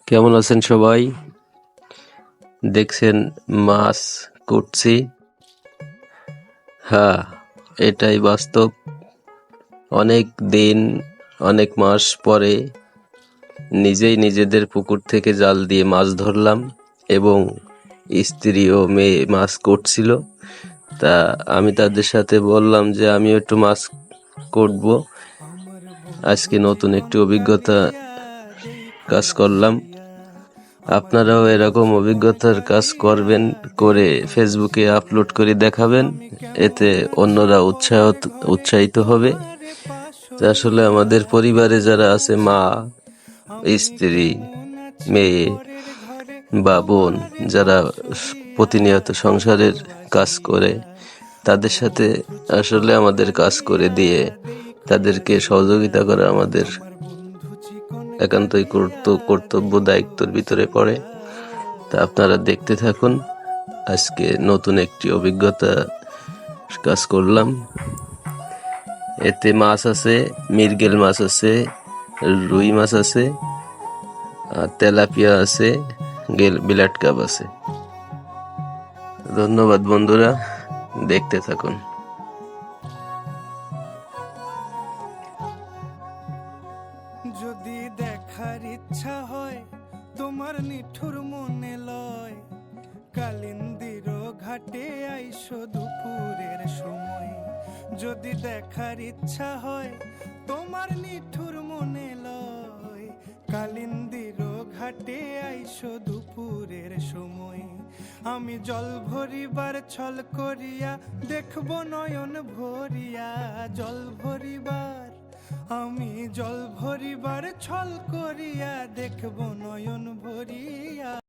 কেমন আছেন সবাই? দেখছেন মাছ কুটছি। হ্যাঁ, এটাই বাস্তব। অনেক দিন, অনেক মাস পরে নিজেই নিজেদের পুকুর থেকে জাল দিয়ে মাছ ধরলাম এবং স্ত্রী ও মেয়ে মাছ কুটছিল। তা আমি তাদের সাথে বললাম যে আমিও একটু মাছ কুটবো। আজকে নতুন একটি অভিজ্ঞতা কাজ করলাম। আপনারাও এরকম অভিজ্ঞতার কাজ করবেন, করে ফেসবুকে আপলোড করে দেখাবেন, এতে অন্যরা উৎসাহিত হবে। আসলে আমাদের পরিবারে যারা আছে, মা, স্ত্রী, মেয়ে বা বোন, যারা প্রতিনিয়ত সংসারের কাজ করে, তাদের সাথে আসলে আমাদের কাজ করে দিয়ে তাদেরকে সহযোগিতা করা আমাদের একান্তই কর্তব্য, দায়িত্বের ভিতরে পড়ে। তা আপনারা দেখতে থাকুন। আজকে নতুন একটি অভিজ্ঞতা কাজ করলাম। এতে মাছ আছে, মৃগেল মাছ আছে, রুই মাছ আছে, আর তেলাপিয়া আছে, বিলাট কাপ আছে। ধন্যবাদ বন্ধুরা, দেখতে থাকুন। যদি দেখার ইচ্ছা হয় তোমার নিঠুর মনে লয়, কালিন্দির ঘাটে আইসো দুপুরের সময়। যদি দেখার ইচ্ছা হয় তোমার নিঠুর মনে লয়, কালিন্দির ঘাটে আইসো দুপুরের সময়। আমি জল ভরিবার ছল করিয়া দেখব নয়ন ভরিয়া, জল ভরিবার আমি জল ভরিবার ছল করিয়া দেখব নয়ন ভরিয়া।